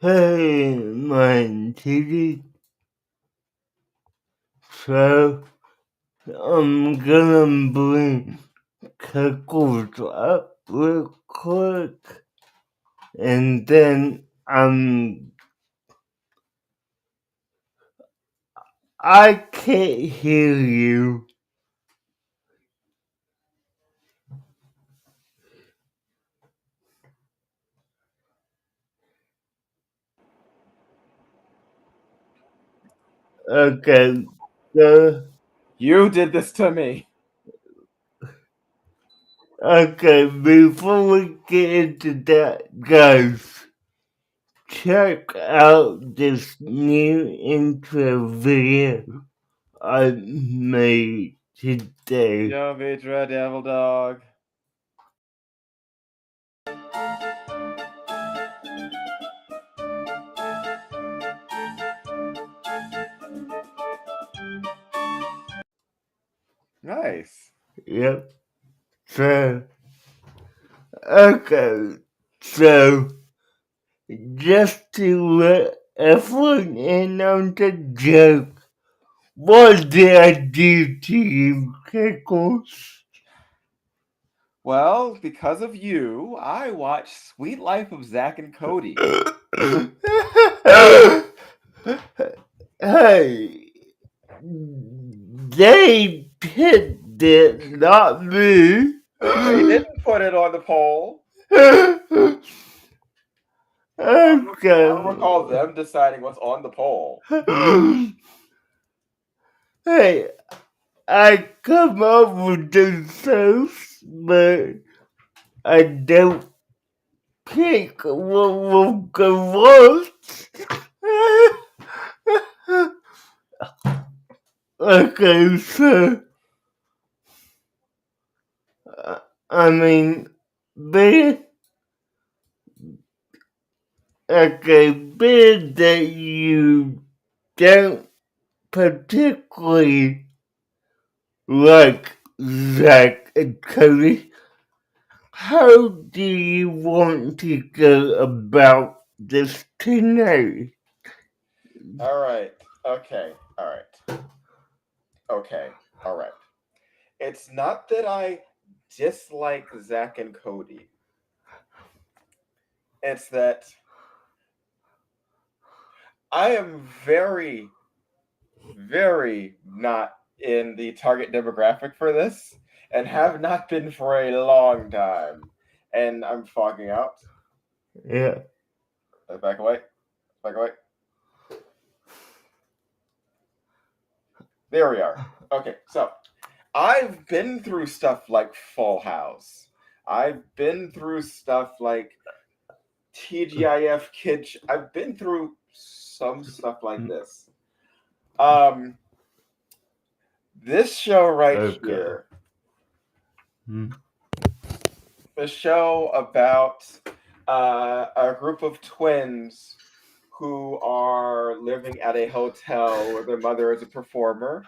Hey, my kitty. So, I'm gonna bring Cuckles up real quick, and then I can't hear you. Okay, so, You did this to me. okay, before we get into that, guys, check out this new intro video I made today. Yo, Vidra, Devil Dog. Nice. Yep. So, okay. So, just to let everyone in on the joke, what did I do to you, Pickles? Well, because of you, I watched Sweet Life of Zack and Cody. Hey, they picked it, not me. They didn't put it on the poll. I don't recall Okay. them deciding what's on the poll. Hey, I come up with the sauce, but I don't pick what will go first. Okay, so, I mean, be, be that you don't particularly like Zack and Cody, how do you want to go about this tonight? All right. Okay. All right. Okay. All right. It's not that I dislike Zack and Cody. It's that I am very, very not in the target demographic for this and have not been for a long time. And I'm fogging out. Yeah. Back away. Back away. There we are. Okay, so I've been through stuff like Full House. I've been through stuff like TGIF Kids. I've been through some stuff like this. This show right Okay. here, the show about a group of twins who are living at a hotel where their mother is a performer,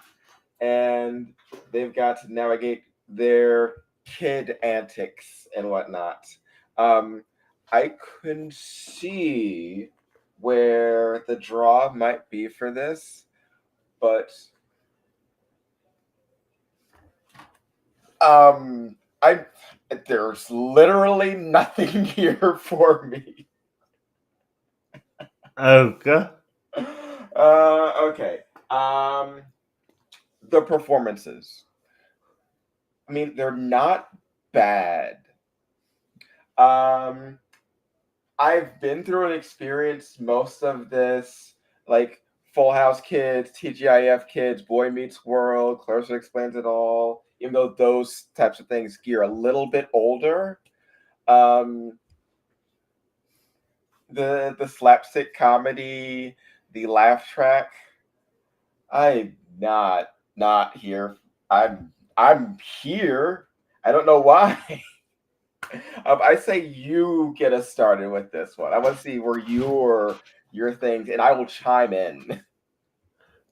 and they've got to navigate their kid antics and whatnot. I can see where the draw might be for this, but I there's literally nothing here for me. Okay. Okay. The performances. I mean, they're not bad. Um, I've been through and experienced most of this, like Full House Kids, TGIF Kids, Boy Meets World, Clarissa Explains It All. Even though those types of things gear a little bit older, um, the slapstick comedy, the laugh track. I'm not here. I'm here. I don't know why. I say you get us started with this one. I want to see where your things, and I will chime in.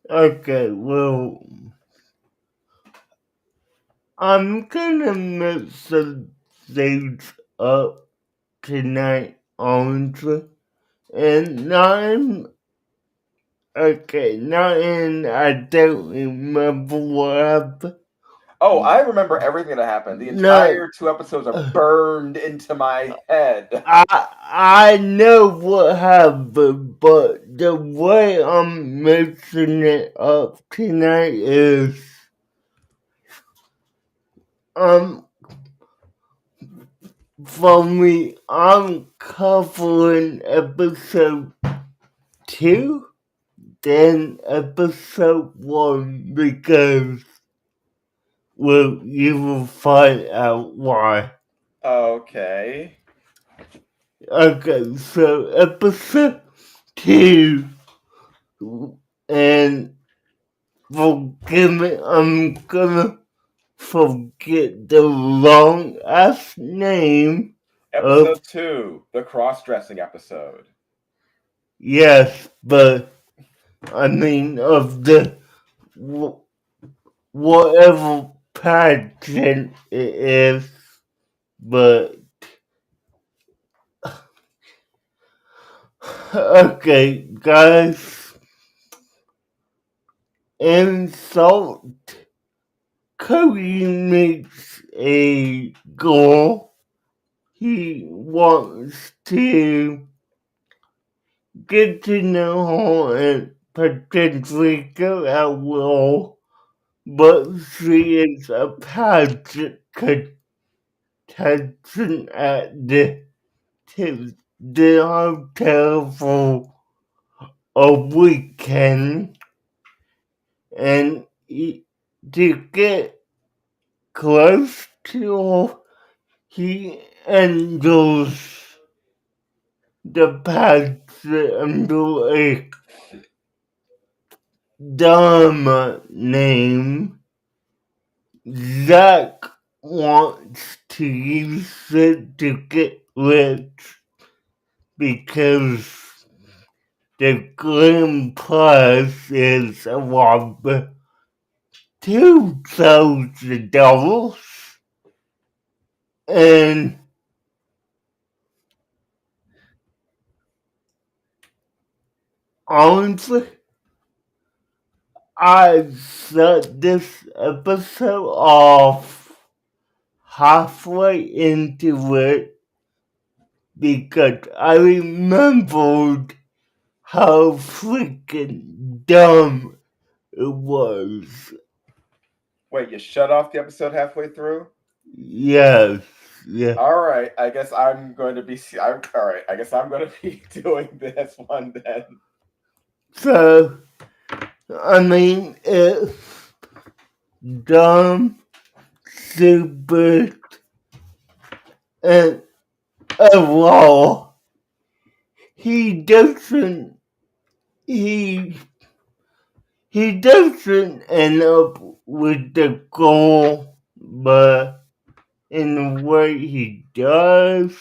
Okay, well, I'm gonna mix some things up tonight, honestly. and not in, okay, not in, I don't remember what happened. Oh, I remember everything that happened. The No, entire 2 episodes are burned into my head. I know what happened, but the way I'm mixing it up tonight is um for me I'm covering episode 2 then episode 1 because well you will find out why. Okay. Okay, so episode 2 and forgive me, I'm gonna forget the long ass name of Episode 2, the cross dressing episode. yes, but I mean of the whatever pageant it is, but okay, guys, insult Cody makes a goal. He wants to get to know her and potentially go out will, but she is a pageant contestant at the hotel for a weekend, and to get close to her, he enters the pageant under a dumb name. Zack wants to use it to get rich because the grand prize is around $2,000. And honestly, I shut this episode off halfway into it because I remembered how freaking dumb it was. Wait, you shut off the episode halfway through? Yes, yeah. All right, I guess I'm going to be. All right, I guess I'm going to be doing this one then. So, I mean, it's dumb, stupid, and overall, he doesn't, he, he doesn't end up with the goal, but in a way he does,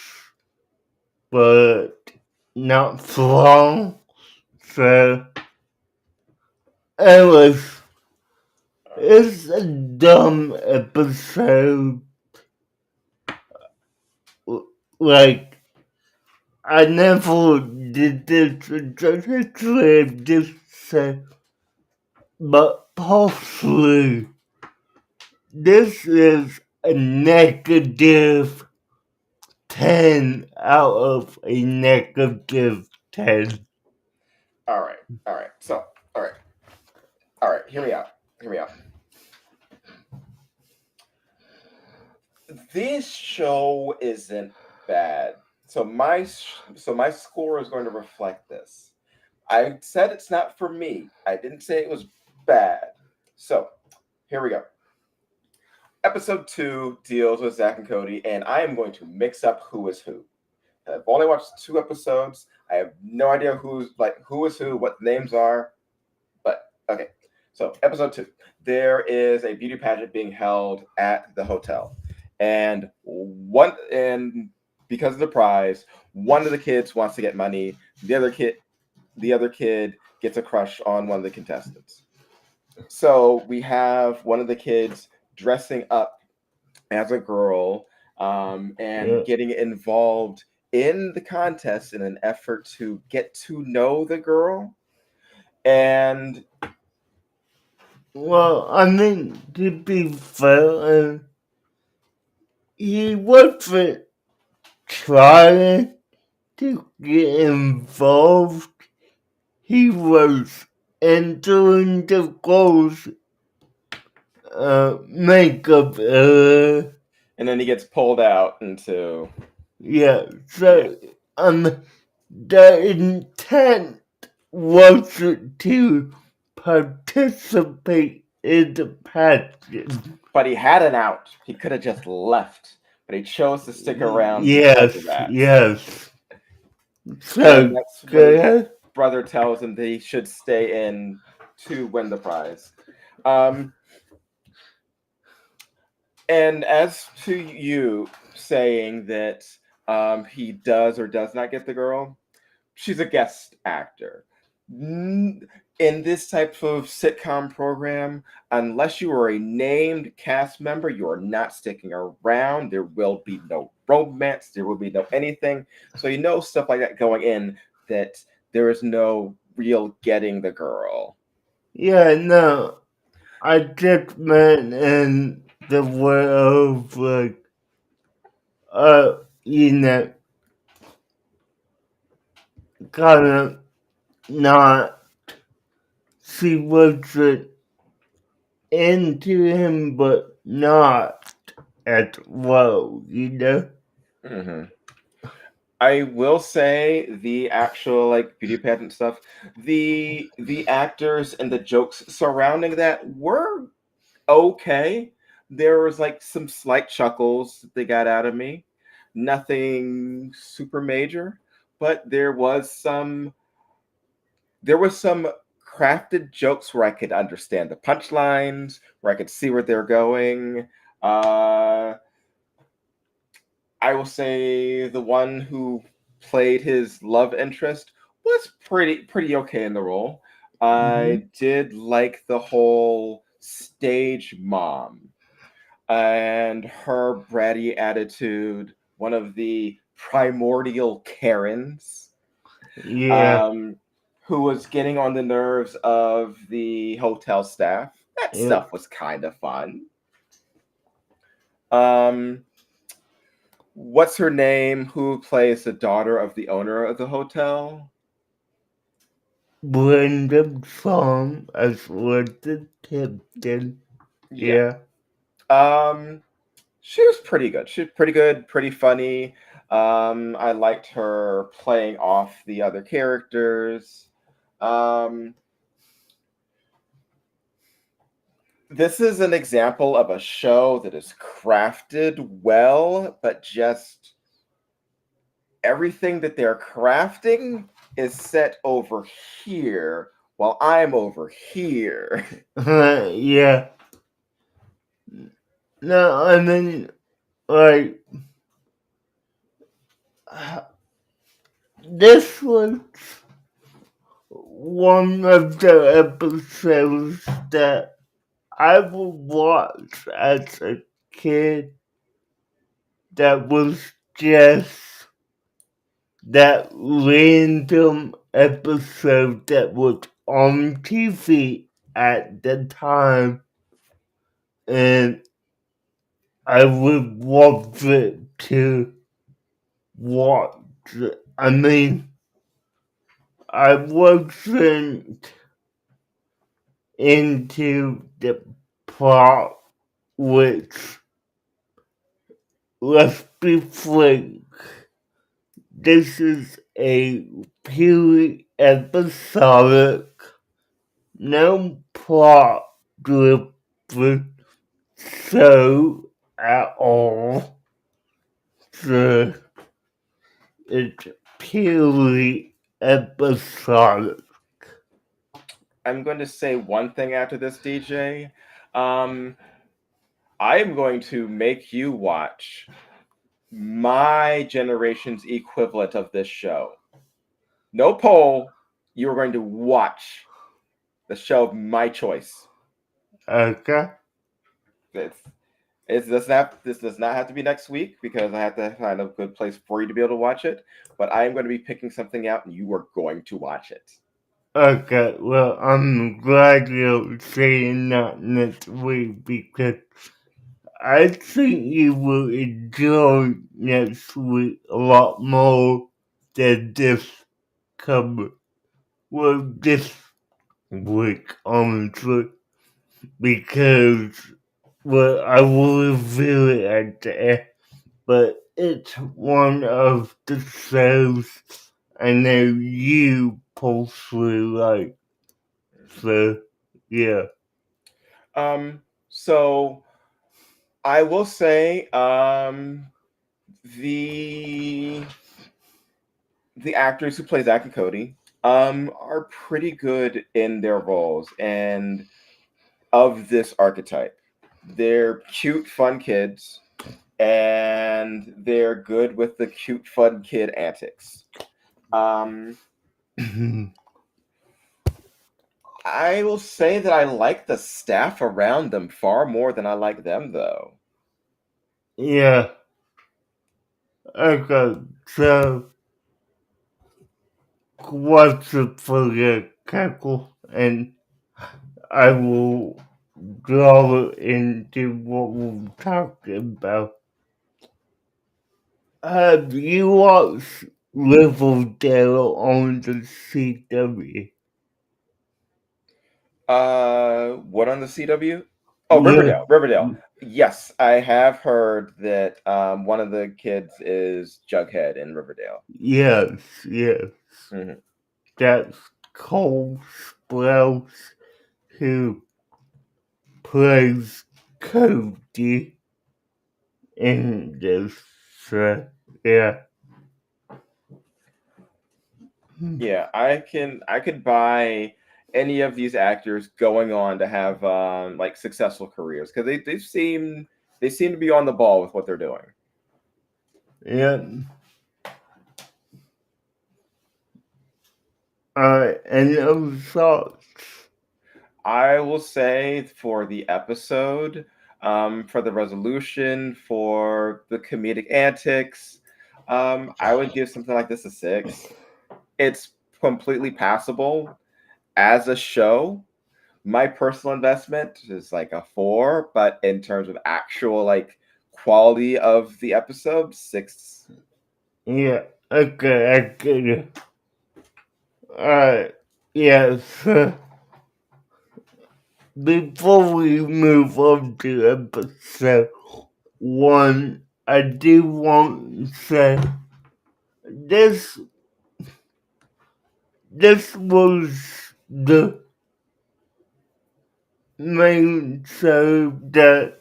but not for long. So, anyways, it's a dumb episode. Like, I never did this trajectory of this set, but possibly this is a negative 10 out of a negative 10. All right, all right. So, all right, all right. Hear me out. Hear me out. This show isn't bad. So my score is going to reflect this. I said it's not for me. I didn't say it was bad. So here we go. Episode 2 deals with Zack and Cody, and I am going to mix up who is who. I've only watched 2 episodes. I have no idea who is who, what the names are. But okay. So episode 2, there is a beauty pageant being held at the hotel, and because of the prize, one of the kids wants to get money. The other kid gets a crush on one of the contestants. So we have one of the kids dressing up as a girl, and Yeah. getting involved in the contest in an effort to get to know the girl. And well, I mean, to be fair, he wasn't trying to get involved. He was entering the girl's makeup area. and then he gets pulled out into Yeah, so the intent wasn't to participate in the pageant. but he had an out. He could have just left, but he chose to stick around because of Yes, that. yes. And So that's when his good. brother tells him that he should stay in to win the prize. Um, and as to you saying that he does or does not get the girl, she's a guest actor. In this type of sitcom program, unless you are a named cast member, you are not sticking around. There will be no romance, there will be no anything. So you know stuff like that going in, that there is no real getting the girl. Yeah, no, I just meant in the way of like, you know, kind of not, she wasn't into him, but not as well, you know? Mm-hmm. I will say the actual like beauty pageant stuff, the actors and the jokes surrounding that were okay. There was like some slight chuckles that they got out of me. Nothing super major, but there was some crafted jokes where I could understand the punchlines, where I could see where they're going. Uh I will say the one who played his love interest was pretty okay in the role. I did like the whole stage mom and her bratty attitude, one of the primordial Karens, Yeah, um, who was getting on the nerves of the hotel staff. That yeah. stuff was kind of fun. Um, what's her name? Who plays the daughter of the owner of the hotel? Random song as was the Tipton. Yeah. Yeah. Um, she was pretty good. She was pretty good, pretty funny. I liked her playing off the other characters. Um, this is an example of a show that is crafted well, but just everything that they're crafting is set over here while I'm over here. Yeah. No, I mean, like, this was one of the episodes that I would watch as a kid that was just that random episode that was on TV at the time, and I would love it to watch it. I mean, I wasn't into the plot, which, let's be frank, this is a purely episodic, no plot driven show at all. So it's purely episodic. I'm going to say one thing after this, DJ. Um, I am going to make you watch my generation's equivalent of this show. No poll. You are going to watch the show of my choice. Okay? It's This does not have to be next week because I have to find a good place for you to be able to watch it. But I am going to be picking something out, and you are going to watch it. Okay, well, I'm glad you're saying that next week because I think you will enjoy next week a lot more than come this week, honestly, because well, I will reveal it at the end, but it's one of the shows I know you possibly like. So, yeah. So I will say, the the actors who play Zack and Cody, are pretty good in their roles and of this archetype. They're cute, fun kids, and they're good with the cute, fun kid antics. Um, I will say that I like the staff around them far more than I like them, though. Yeah. Okay, so what's it for your cackle? And I will draw it into what we're talking about. Have you watched Riverdale on the CW? What on the CW? Oh, Yeah. Riverdale. Riverdale. Yes, I have heard that one of the kids is Jughead in Riverdale. Yes, yes. Hmm. That's Cole Sprouse who plays Cody in this. Yeah. Yeah, I could buy any of these actors going on to have like successful careers because they seem to be on the ball with what they're doing. Yeah. Alright, any other thoughts? I will say for the episode, for the resolution, for the comedic antics, I would give something like this a 6. It's completely passable as a show. My personal investment is like a 4, but in terms of actual like quality of the episode, 6. Yeah, okay, I get it. Alright, yeah, so before we move on to episode 1, I do want to say this this was the main show that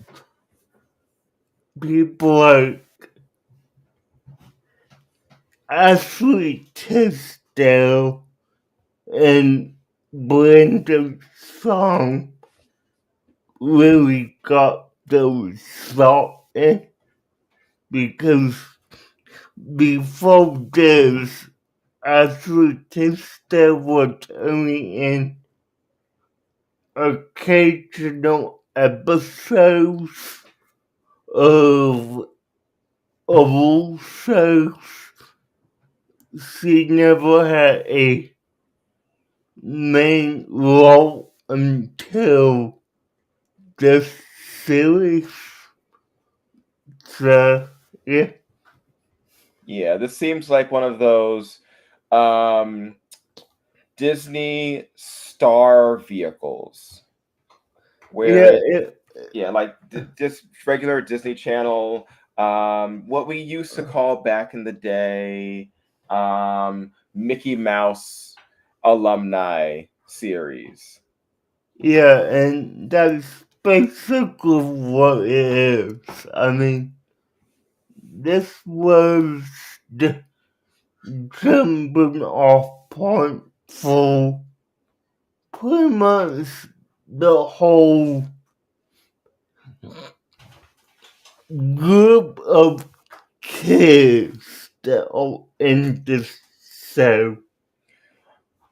people like Ashley Tisdale and Brenda's song really got those thought in because before this, Ashley Tisdale was only in occasional episodes of all shows. She never had a main role until this series. So, yeah. Yeah, this seems like one of those um, Disney star vehicles Yeah, where yeah, like just regular Disney Channel, what we used to call back in the day, Mickey Mouse alumni series. yeah, and that's basically what it is. I mean, this was the jumping off point for pretty much the whole group of kids that are in this show.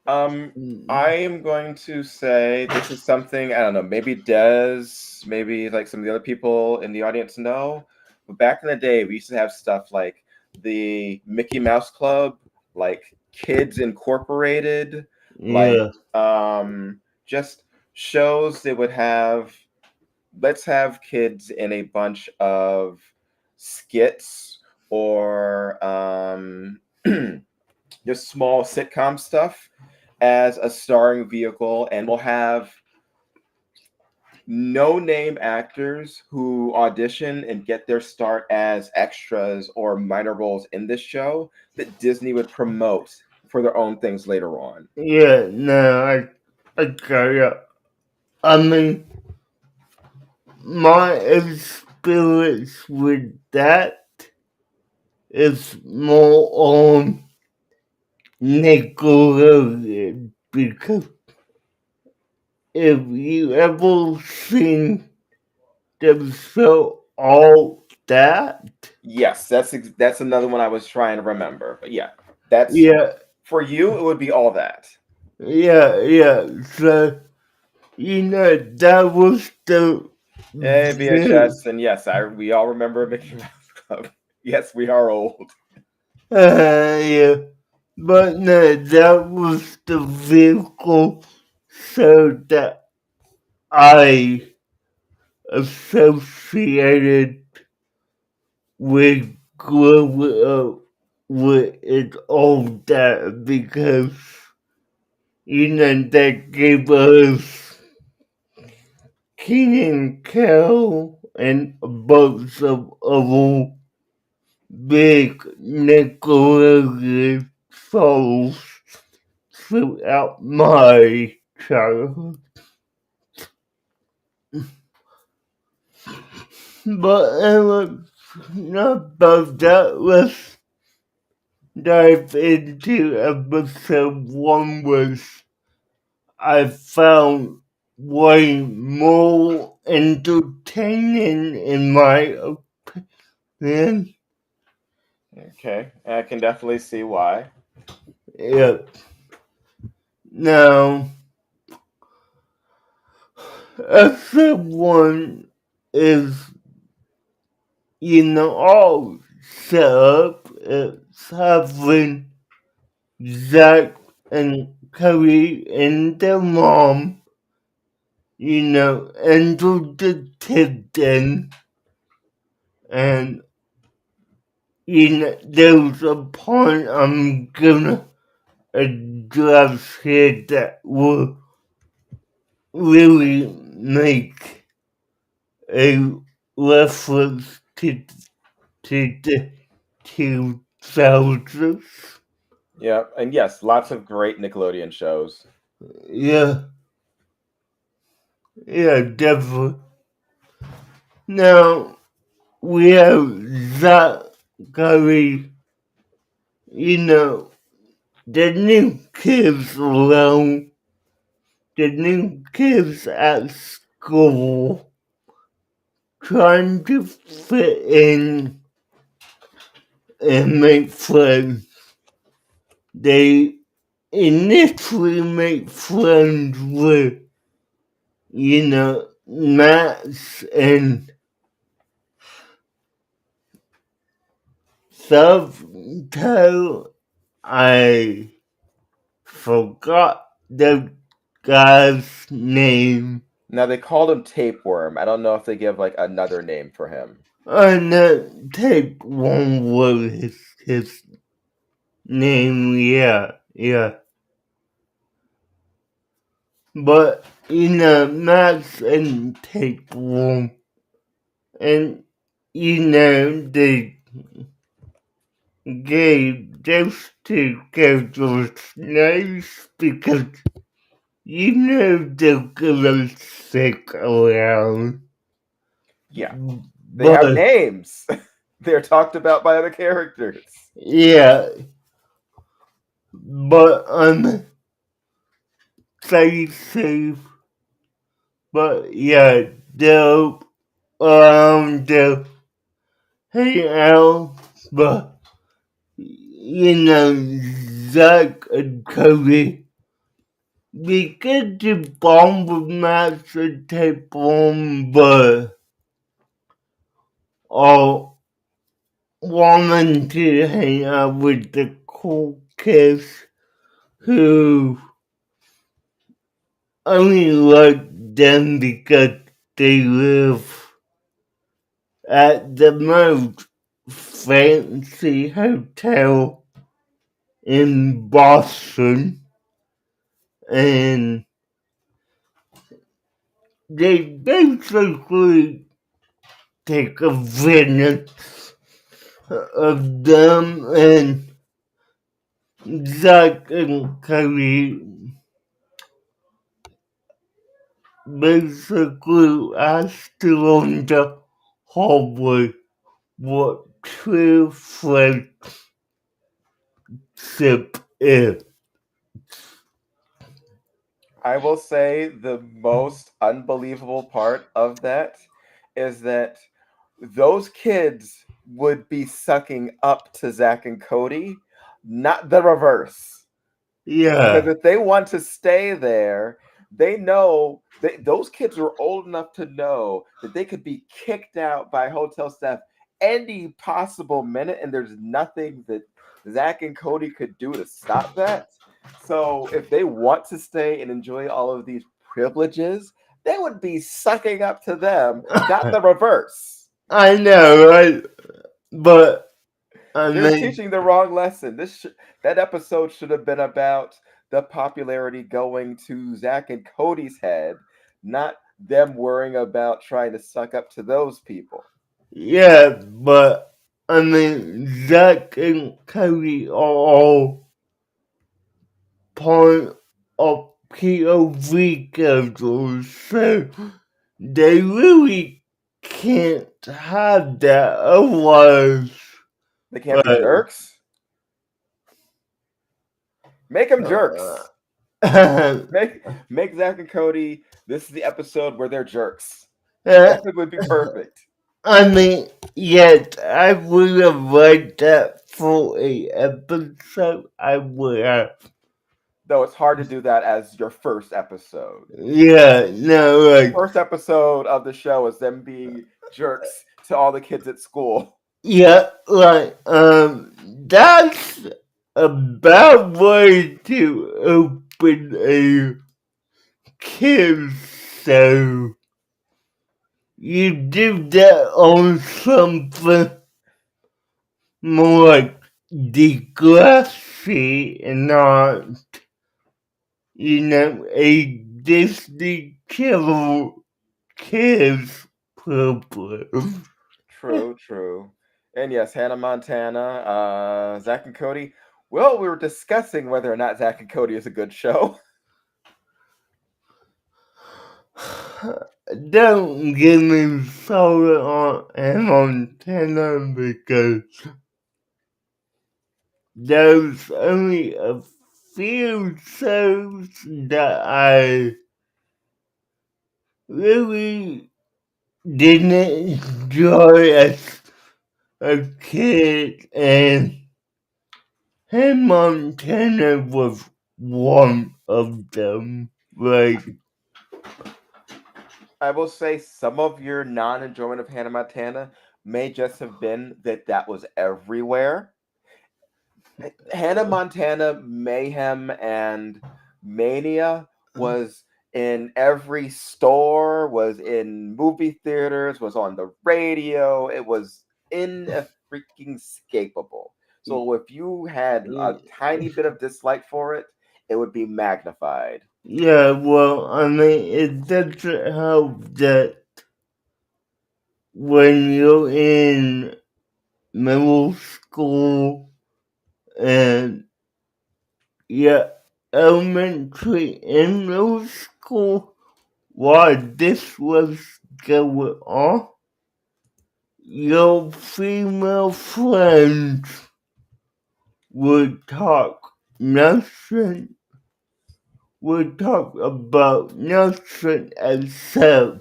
Um, I am going to say this is something, I don't know, maybe Des, maybe like some of the other people in the audience know. But back in the day, we used to have stuff like the Mickey Mouse Club, like Kids Incorporated, like Yeah, just shows that would have, let's have kids in a bunch of skits or just small sitcom stuff as a starring vehicle, and we'll have no name actors who audition and get their start as extras or minor roles in this show that Disney would promote for their own things later on. yeah, no, I got ya. I mean, my experience with that is more on Nickelodeon because if you ever seen the show All That, Yes, that's another one I was trying to remember. But yeah, that's yeah, for you. It would be all that. yeah. So that was the Hey, very, VHS, and yes, I we all remember Mickey Mouse Club. Yes, we are old. yeah. But no, that was the vehicle so that I associated with growing up with it all that because that gave us Keenan Kel and a bunch of other big Nickelodeon shows throughout my childhood. But about that, let's dive into episode one, which I found way more entertaining in my opinion. Okay, I can definitely see why. Yeah. Now, episode one is, all set up. It's having Zack and Cody and their mom, enter the kitchen, and there's a point I'm gonna address here that will really make a reference to the 2000s. Yeah, and yes, lots of great Nickelodeon shows. Yeah, yeah, definitely. Now, we have Zachary, you know, the new kids around, the new kids at school, trying to fit in and make friends. They initially make friends with, Max and Subtle. I forgot the guy's name. Now they called him Tapeworm. I don't know if they give like another name for him. And take one word his name, yeah. But Max and take one, and they gave those two characters names because they're gonna stick around. Yeah, they have But names. They're talked about by other characters. yeah, but safe. But yeah, they're around the hang out. But Zach and Cody, because the bond was not the type on, but all wanting to hang out with the cool kids who only like them because they live at the most fancy hotel in Boston, and they basically take advantage of them, and Zack and Cody basically asked along the hallway what true friendship is. I will say the most unbelievable part of that is that those kids would be sucking up to Zack and Cody, not the reverse. Because Yeah, if they want to stay there, they know those kids are old enough to know that they could be kicked out by hotel staff any possible minute, and there's nothing that Zach and Cody could do to stop that. So if they want to stay and enjoy all of these privileges, they would be sucking up to them, not the reverse. I know, right? But I They're mean, teaching the wrong lesson. That episode should have been about the popularity going to Zach and Cody's head, not them worrying about trying to suck up to those people. yeah, but I mean, Zack and Cody are all part of POV characters, so they really can't have that otherwise. They can't be But jerks. Make them uh, jerks. Make Zach and Cody. This is the episode where they're jerks. uh, It would be perfect. I mean, yes, I would have liked that for a episode. I would have. Though it's hard to do that as your first episode. Yeah, no, like, First episode of the show is them being jerks to all the kids at school. yeah, like, that's a bad way to open a kids show. You do that on something more like Degrassi and not, a Disney Channel kids program. True, true. And yes, Hannah Montana, Zach and Cody. Well, we were discussing whether or not Zach and Cody is a good show. Don't get me started on Montana because there's only a few shows that I really didn't enjoy as a kid, and Montana was one of them. Like, I will say some of your non enjoyment of Hannah Montana may just have been that that was everywhere. Hannah Montana Mayhem and Mania was in every store, was in movie theaters, was on the radio. It was in a freaking escapable. So if you had a tiny bit of dislike for it, it would be magnified. yeah, well, I mean, it doesn't help that when you're in middle school and, yeah, elementary and middle school, while this was going on, your female friends would talk nothing, would talk about nothing except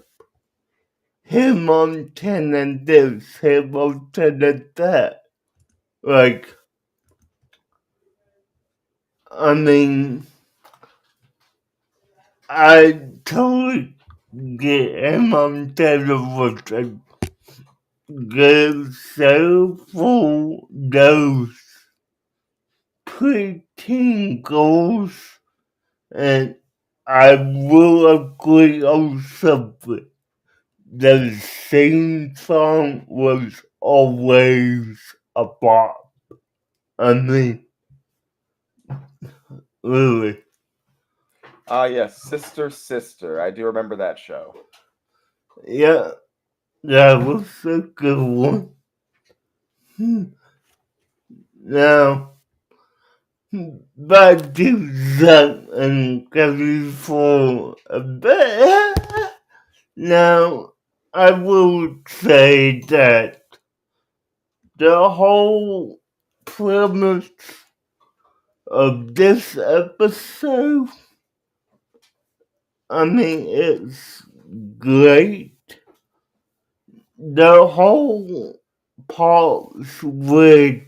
him on 10 and this, him on 10 and that. Like, I mean, I totally get him on television. Get so full those preteen goals, and I will agree on something. The same song was always a bop. I mean, really. Ah, yes, Sister Sister. I do remember that show. Yeah, that was a good one. Now, back to Zack and Cody for a bit. Now, I will say that the whole premise of this episode, I mean, it's great. The whole parts with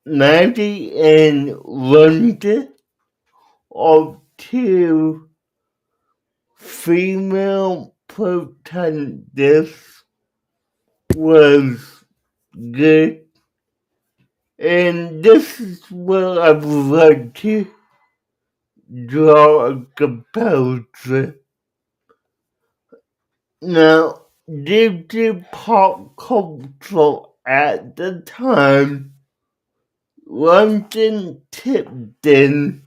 Maddie and London are two female protagonists was good. And this is where I would like to draw a comparison. Now, due to pop culture at the time, London Tipton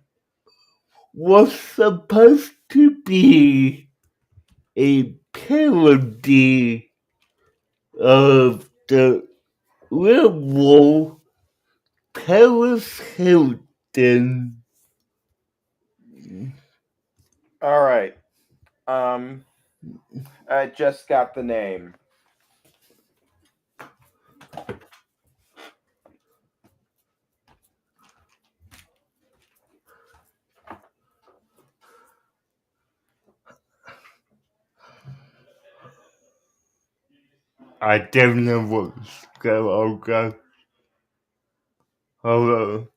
was supposed to be a parody of the liberal Paris Hilton. All right. I just got the name. I don't know what's going on. Hello.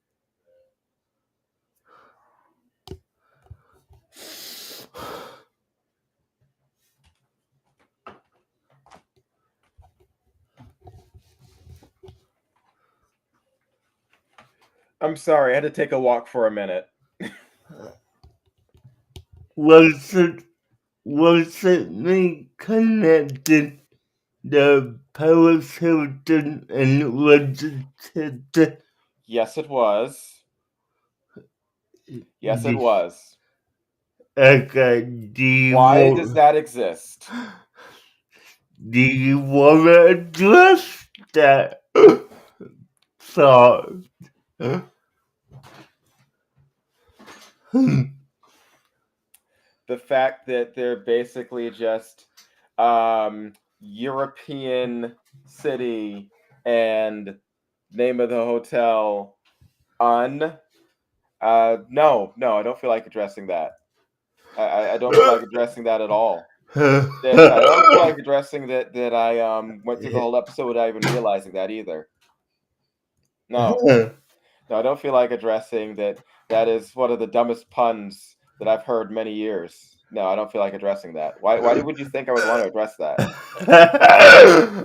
I'm sorry, I had to take a walk for a minute. Was it me connected the Paris Hilton and London? Yes, it was. Yes, it was. Okay, Why does that exist? do you want to address that thought? The fact that they're basically just European city and name of the hotel no, I don't feel like addressing that. I don't feel like addressing that at all. I don't feel like addressing that I went through the whole episode without even realizing that either. No. No, I don't feel like addressing that. That is one of the dumbest puns that I've heard many years. No, I don't feel like addressing that. Why would you think I would want to address that?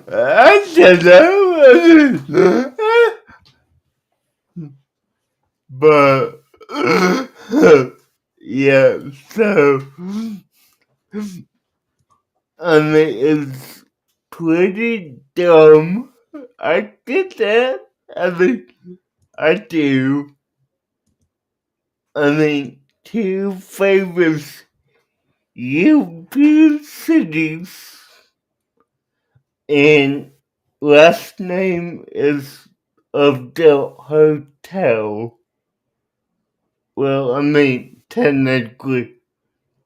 I don't know. But yeah, so I mean it's pretty dumb. I get that. I mean I do. I mean two famous European cities and last name is of the hotel. Well, I mean technically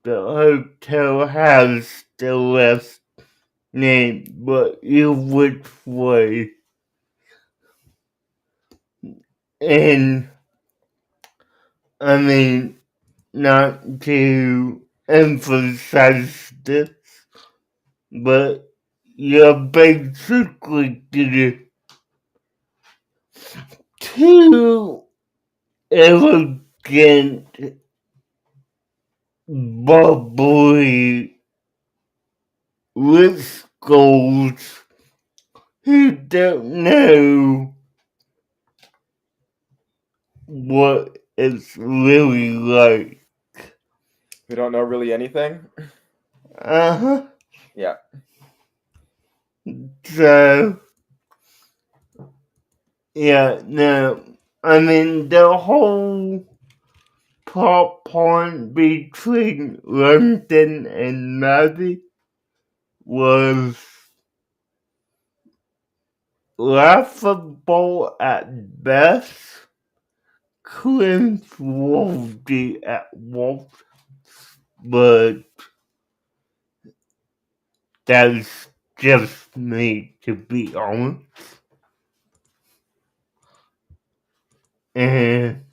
the hotel has the last name, but you which way? And I mean, not to emphasize this, but you're basically getting too elegant bubbly rich goals who don't know what it's really like. We don't know really anything. Uh-huh. Yeah. So, yeah, no. I mean, the whole plot point between London and Maddie was laughable at best, cringeworthy at worst, but that's just me, to be honest. And,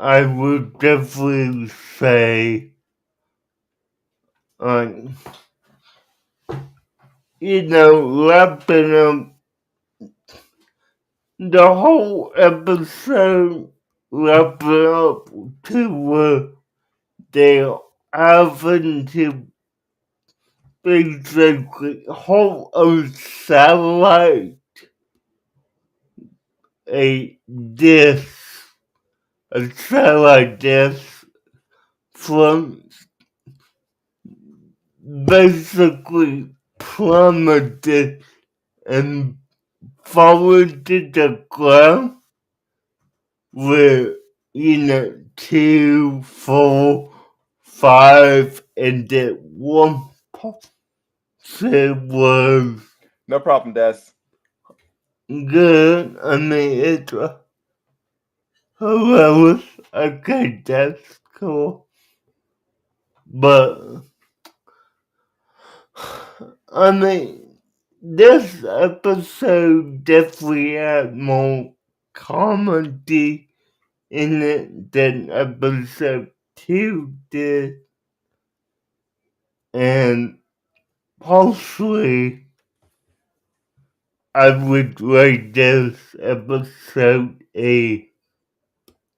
I would definitely say, like, wrapping up the whole episode, wrapping up to where they're having to basically hold a satellite, a dish, a satellite dish from basically plummeted and fallen to the ground with, 2, 4, 5, and at one point it was No problem, Des. good. I mean, it's hilarious. Okay, that's cool. But, I mean, this episode definitely had more comedy in it than episode 2 did. And partially, I would rate this episode a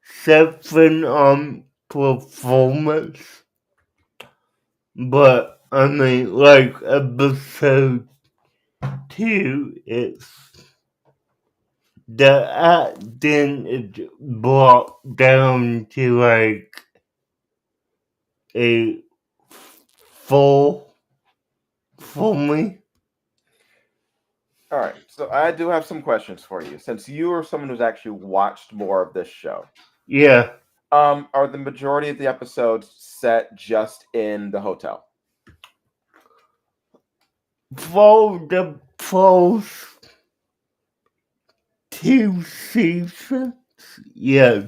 7 on performance. But, I mean, like episode 2, it's the acting is brought down to like a 4 for me. All right. So I do have some questions for you. Since you are someone who's actually watched more of this show, Yeah, are the majority of the episodes set just in the hotel? for the first 2 seasons, yes.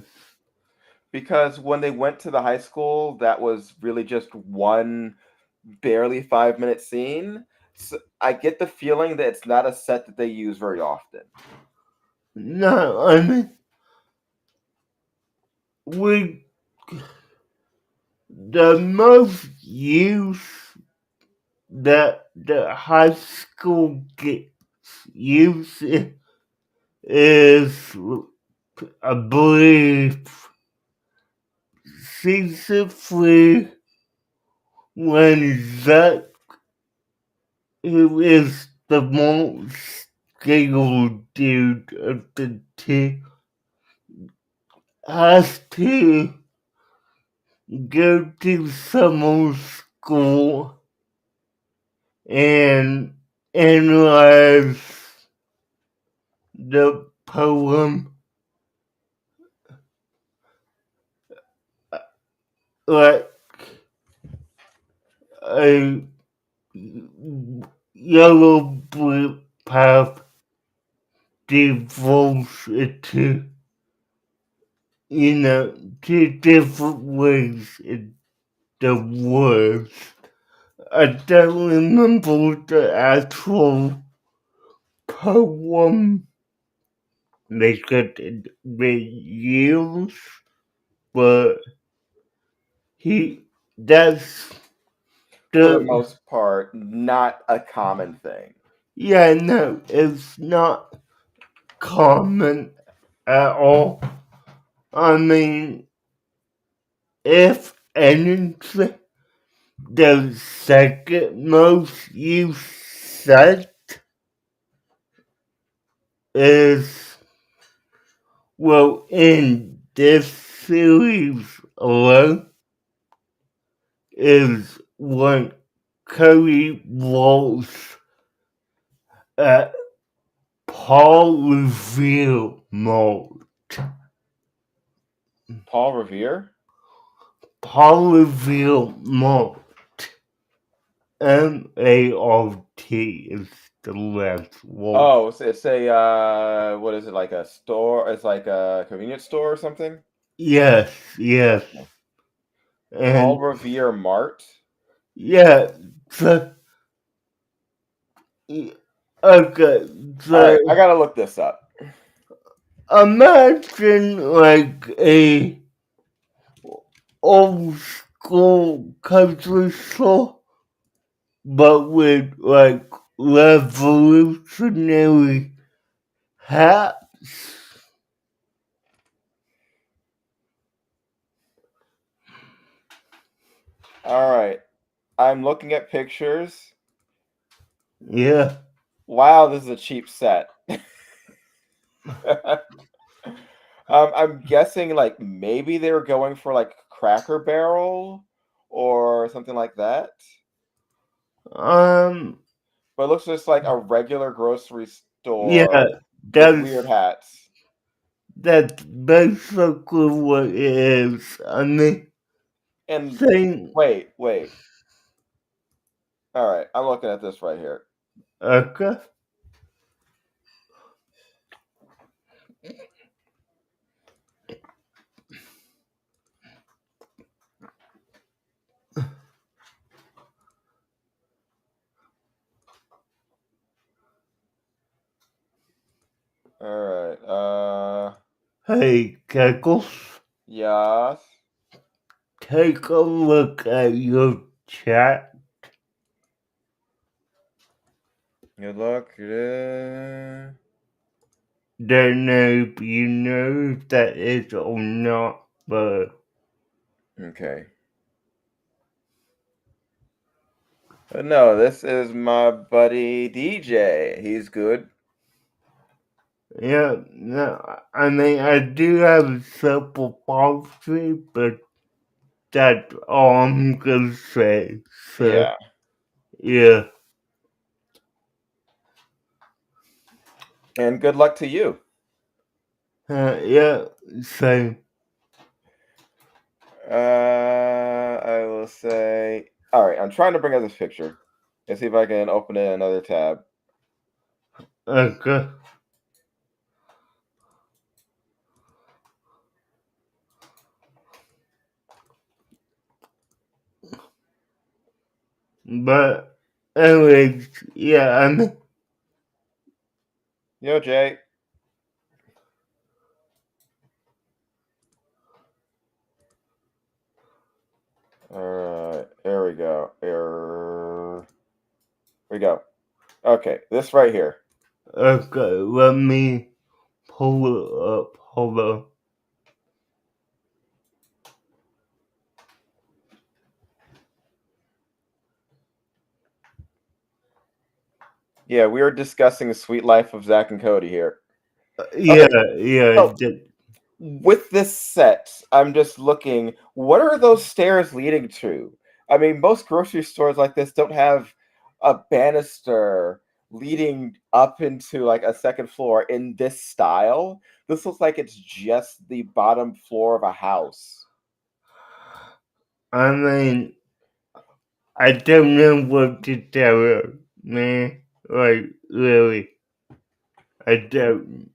Because when they went to the high school, that was really just one barely 5-minute scene. So I get the feeling that it's not a set that they use very often. No, I mean, we the most use that the high school gets use is, I believe, season 3 when Zack, who is the most skilled dude of the team, has to go to summer school and analyze the poem like a yellow brick path devolves into, two different ways in the words. I don't remember the actual poem they could be used, but that's For the the, most part, not a common thing. yeah, no, it's not common at all. I mean, if anything, the second most used set is, well, in this series alone, is when Cody walks at Paul Revere mode. Paul Revere? Paul Revere mode. MART is the last word. Oh, it's a what is it, like a store? It's like a convenience store or something? Yes, yes. Okay. Paul And Revere Mart. yeah, the, okay, All right, I the, gotta look this up. imagine like a old school country store, but with like revolutionary hats. All right, I'm looking at pictures. Yeah. Wow, this is a cheap set. I'm guessing like maybe they were going for like Cracker Barrel or something like that. Um. But it looks just like a regular grocery Yeah. store with That's weird hats. that's basically what it is. I mean, And thing. wait. All right, I'm looking at this right here. Okay. All right. Hey, Kegels. Yes. Take a look at your chat. Good luck. Don't know if you know if that is or not, but Okay. No, this is my buddy DJ. He's good. yeah, no, I mean, I do have a simple policy, but that's all I'm gonna say. So, Yeah. yeah, And good luck to you. yeah, same. I will say. All right, I'm trying to bring up this picture. Let's see if I can open it in another tab. Okay. But, anyways, yeah, I mean, Yo, Jay. All right, there we go. Here we go. Okay, this right here. okay, let me pull it up. Hold on. Yeah, we are discussing the sweet life of Zack and Cody here. Yeah, Okay, yeah, so with this set, I'm just looking, what are those stairs leading to? I mean, most grocery stores like this don't have a banister leading up into like a second floor in this style. This looks like it's just the bottom floor of a house. I mean, I don't know what to tell her, man. Like, really, I don't.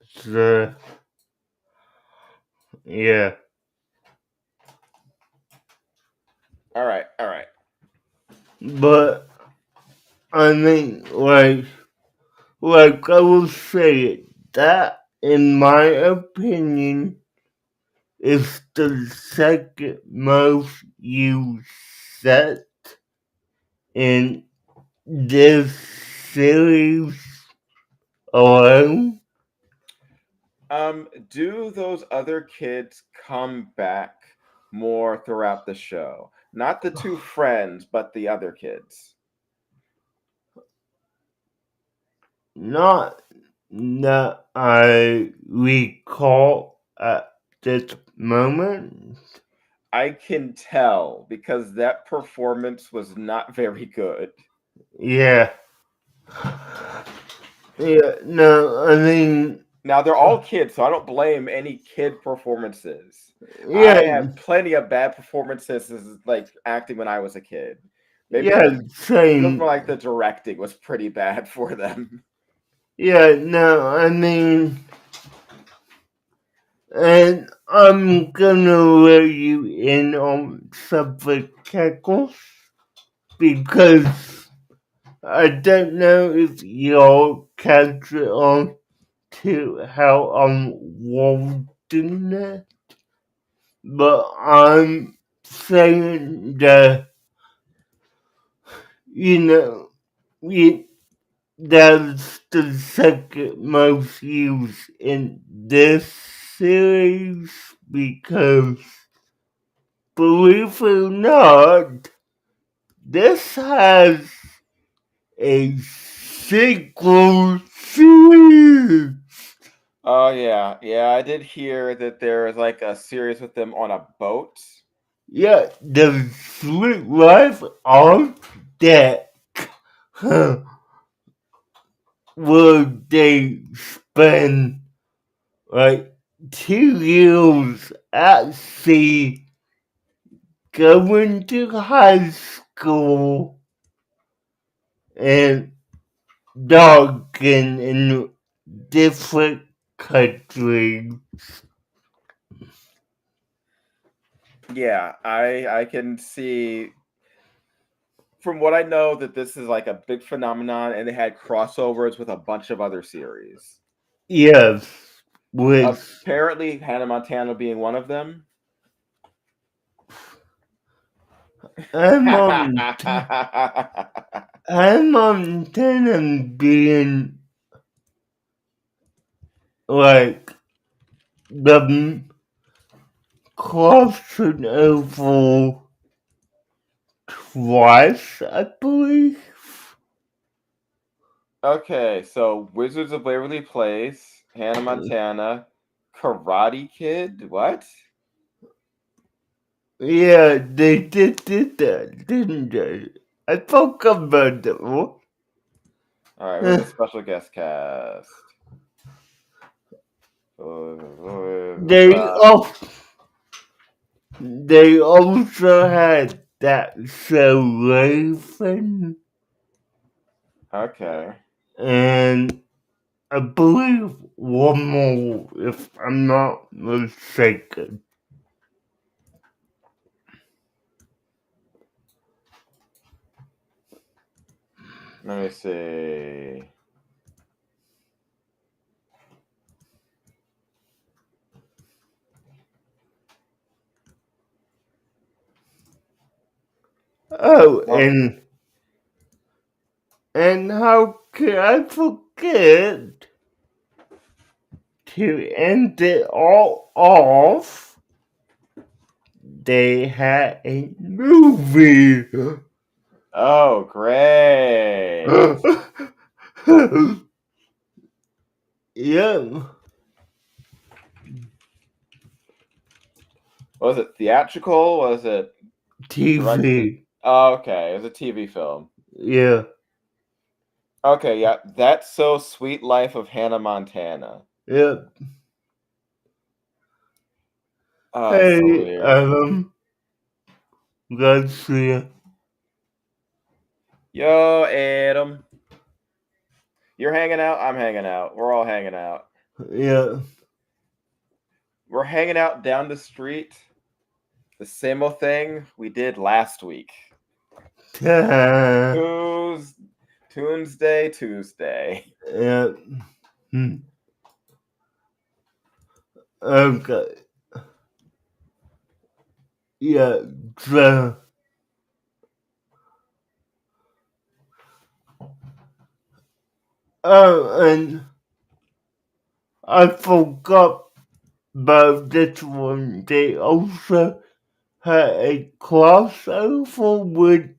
So, yeah. All right. But, I mean, like I will say it, that, in my opinion, is the second most used set in this series alone. Do those other kids come back more throughout the show? Not the two friends, but the other kids. Not that I recall at this moment. I can tell because that performance was not very good. Yeah. Yeah, no, I mean, Now they're all kids, so I don't blame any kid performances. I yeah, had plenty of bad performances as like acting when I was a kid. Maybe it yeah, just feels more same. like the directing was pretty bad for them. Yeah, no, I mean, and I'm gonna let you in on something, Cackles, because I don't know if y'all catch it on to how I'm wording it, but I'm saying that, you know, we, that's the second most used in this series because, believe it or not, this has a sequel series. Oh yeah, yeah. I did hear that there is like a series with them on a boat. Yeah, the sweet life on deck. Huh, where they spend like 2 years at sea, going to high school, and dogging in different countries. Yeah, I can see from what I know that this is like a big phenomenon, and they had crossovers with a bunch of other series. Yes, with Apparently, Hannah Montana being one of them. I'm on, I'm on 10 and being like the crossing over twice, I believe. Okay, so Wizards of Waverly Place, Hannah Montana, Karate Kid. What? Yeah, they did that, didn't they? I forgot about that one. All right, who's the special guest cast? They also they also had that show Raven, Okay, and I believe one more, if I'm not mistaken. let me see. Oh, Well, and how could I forget to end it all off? They had a movie. oh, great. Yeah, Was it theatrical? Was it directed? TV. Oh, okay, it was a TV film. Yeah, Okay, yeah, That's So Sweet Life of Hannah Montana. yeah. Oh, that's so Hey, weird. Adam. Glad to see you. Yo, Adam. You're hanging out, I'm hanging out. We're all hanging out. Yeah. We're hanging out down the street. The same old thing we did last week. Yeah. Tues Toonsday Tuesday. Yeah. Hmm. Okay. Yeah. So, and I forgot about this one. They also had a crossover with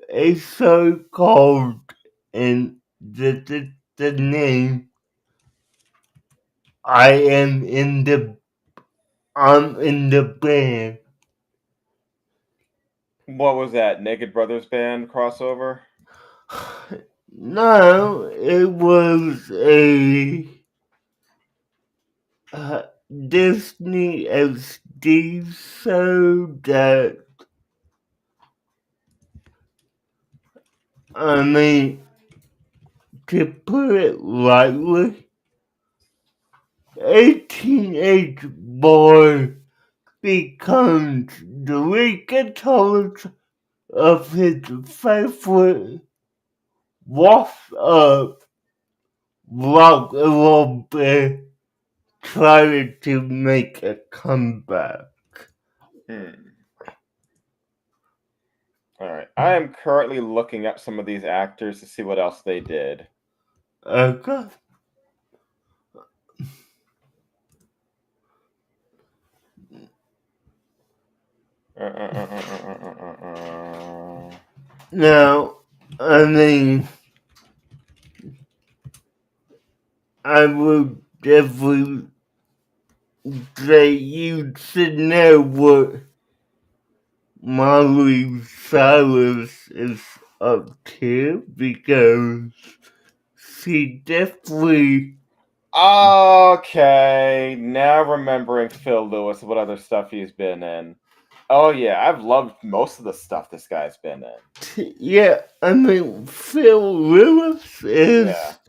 a show called, and the name I am in the I'm in the band. What was that? Naked Brothers Band crossover? No, it was a Disney XD show that, I mean, to put it lightly, a teenage boy becomes the lead guitarist of his favorite washed up rock and roll band, trying to make a comeback. Hmm. All right. I am currently looking up some of these actors to see what else they did. Okay. Now, I mean, I would definitely say you should know what Molly Cyrus is up to because she definitely, Okay, now remembering Phil Lewis, what other stuff he's been in. Oh yeah, I've loved most of the stuff this guy's been in. yeah, I mean, Phil Lewis Yeah, is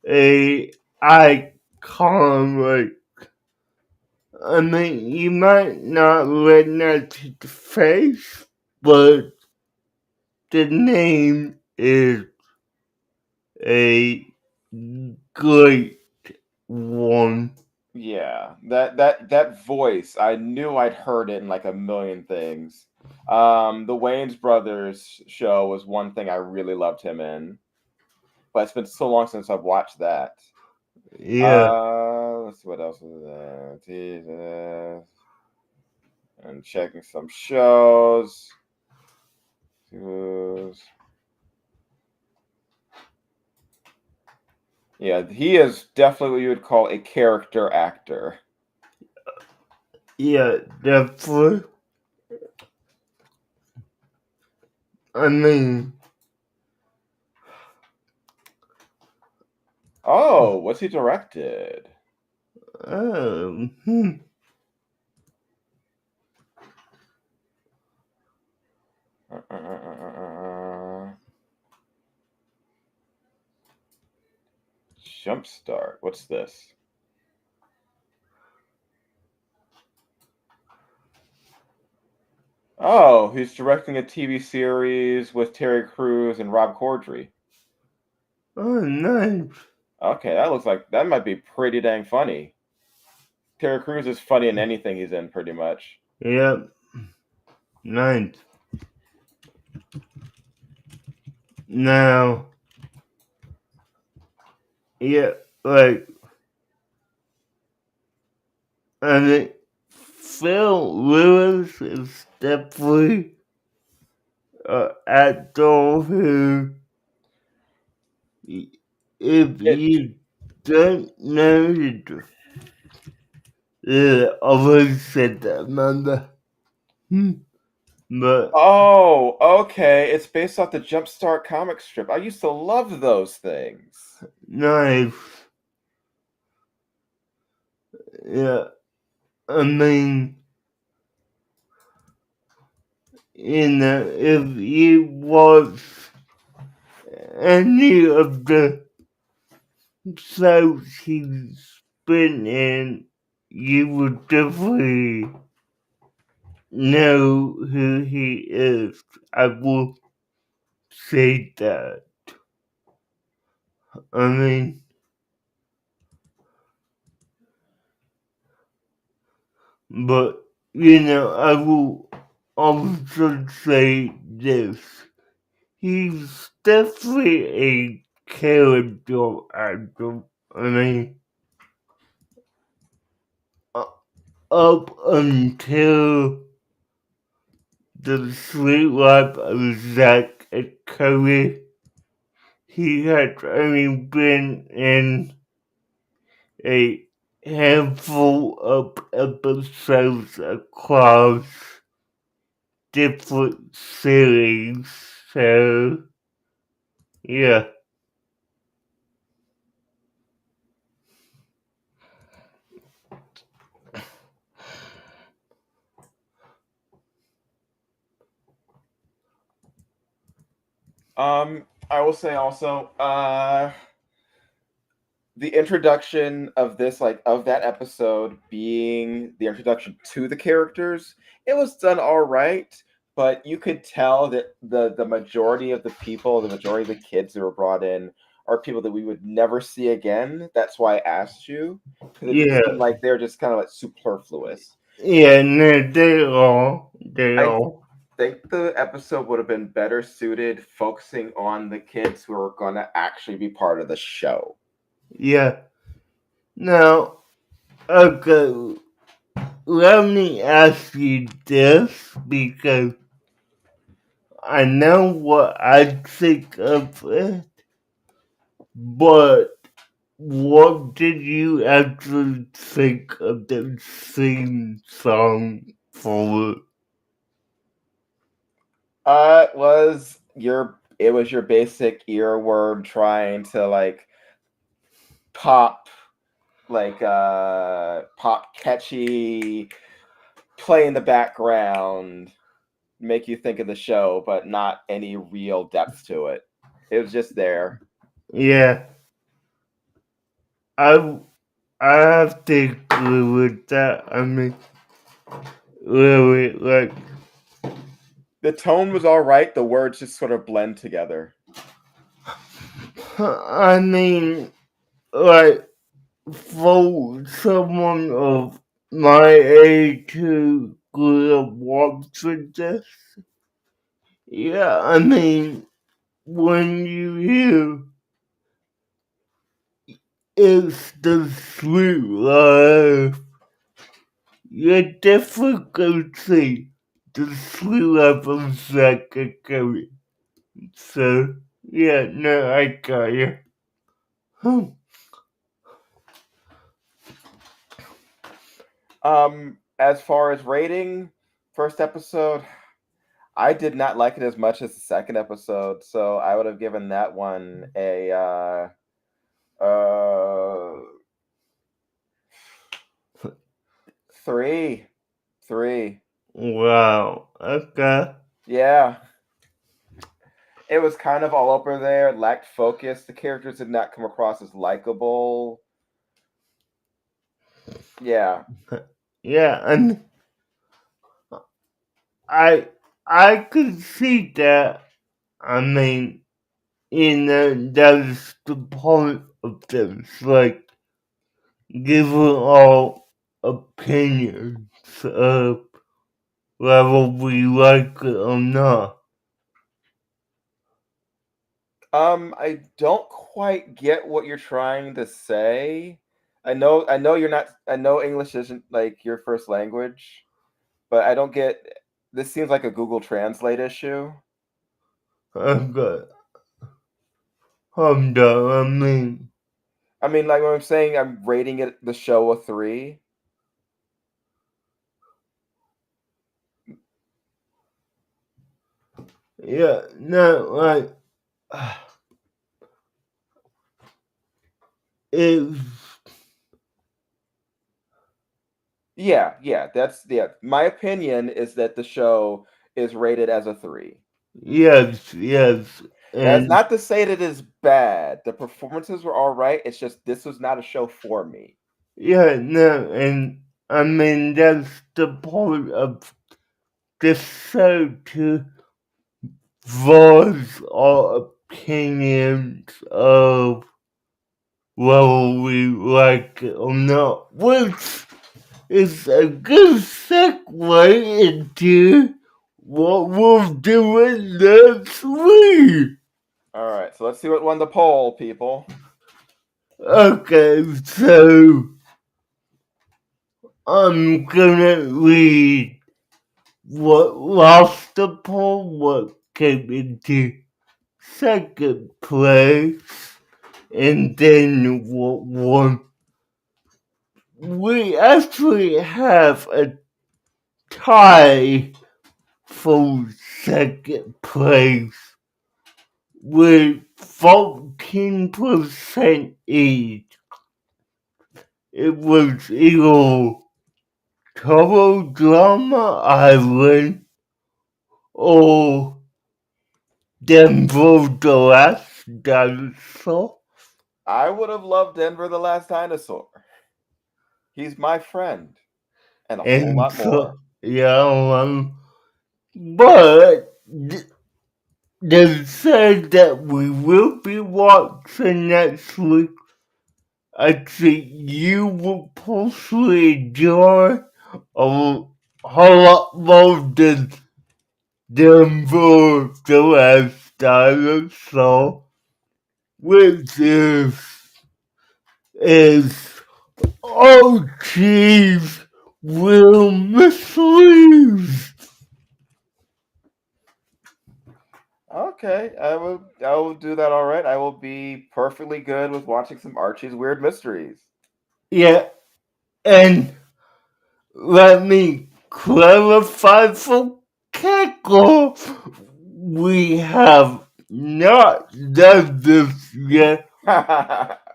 a icon. Like, I mean, you might not recognize his face, but the name is a great one. yeah. That voice, I knew I'd heard it in like a million things. The Wayans Brothers show was one thing I really loved him in, but it's been so long since I've watched that. Yeah, Let's see what else is there. Jesus. And checking some shows. Yeah, he is definitely what you would call a character actor. yeah, definitely. I mean, Oh, what's he directed? um, Jumpstart. What's this? Oh, he's directing a TV series with Terry Crews and Rob Corddry. oh, nice. Okay, that looks like that might be pretty dang funny. Terry Crews is funny in anything he's in, pretty much. Yep, nice. Now, yeah, like, I mean, Phil Lewis is definitely an actor who, if It. you don't know the always said that, Amanda. But Oh, okay. It's based off the Jumpstart comic strip. I used to love those things. nice. Yeah, I mean, if you watch any of the shows he's been in, you would definitely know who he is. I will say that. I mean, but I will also say this. He's definitely a character actor. I mean, up until the sweet life of Zack and Cody, he had only been in a handful of episodes across different series. So, yeah. I will say also, the introduction of this, like of that episode being the introduction to the characters, it was done all right, but you could tell that the majority of the people, the majority of the kids that were brought in are people that we would never see again. That's why I asked you, because it just Yeah. seemed like they're just kind of like superfluous. Yeah, no, they all. They I all. think the episode would have been better suited focusing on the kids who are going to actually be part of the show. Yeah. Now, okay, let me ask you this because I know what I think of it, but what did you actually think of the theme song for it? It was your basic earworm trying to like pop pop catchy, play in the background, make you think of the show, but not any real depth to it. It was just there. Yeah, I I have to agree with that. I mean, really, like, The tone was all right. The words just sort of blend together. I mean, like, for someone of my age who grew up watching this, yeah, I mean, when you hear it's the sweet life, you definitely could see the sweet life of Zack and Cody. So, yeah, no, I got you. Hmm. As far as rating, first episode, I did not like it as much as the second episode, so I would have given that one a uh 3. 3. Wow, okay. Yeah. It was kind of all over there, lacked focus. The characters did not come across as likable. Yeah. Yeah, and I I could see that. I mean, that's the point of this. Like, giving all opinions of whether we like it or not. I don't quite get what you're trying to say. I know you're not I know English isn't like your first language, but I don't get this seems like a Google Translate issue. Okay, hold on, I mean, I mean, like when I'm saying I'm rating it the show a 3. yeah, no, like, it's, Yeah. My opinion is that the show is rated as a 3. yes, That's and not to say that it's bad. The performances were all right. It's just this was not a show for me. yeah, no, and I mean, that's the point of this show to voice our opinions of whether we like it or not, which is a good segue into what we're doing next week. All right, so let's see what won the poll, people. Okay, so I'm gonna read what lost the poll, what came into second place, and then what won. We actually have a tie for second place with 14% each. It was either Total Drama Island or Denver the Last Dinosaur. I would have loved Denver the Last Dinosaur. He's my friend, and a whole And lot more. so, but they said that we will be watching next week. I think you will possibly enjoy a whole lot more than Denver the Last Dinosaur, which is oh jeez, Will Mysteries. Okay, I will do that. All right, I will be perfectly good with watching some Archie's Weird Mysteries. Yeah, and let me clarify for Keckle, we have not done this yet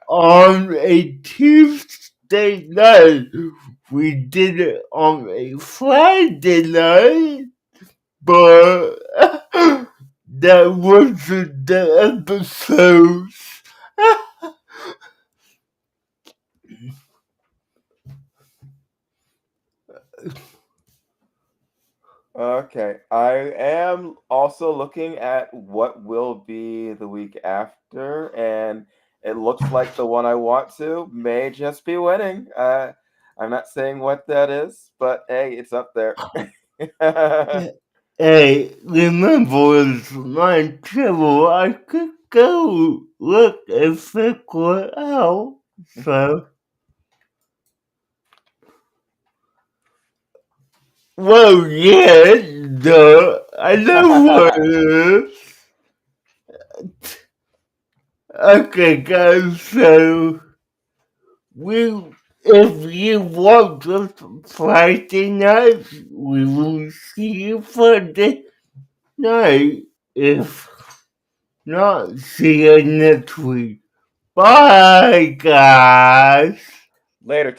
on a Tuesday night. We did it on a Friday night, but that wasn't the episode. Okay, I am also looking at what will be the week after, and it looks like the one I want to may just be winning. I'm not saying what that is, but hey, it's up there. Hey, remember it's my trouble. I could go look and figure it out. So, well, yeah, duh. I know what it is. Okay, guys, so we, if you want us Friday night, we will see you Friday night. If not, see you next week. Bye, guys. Later.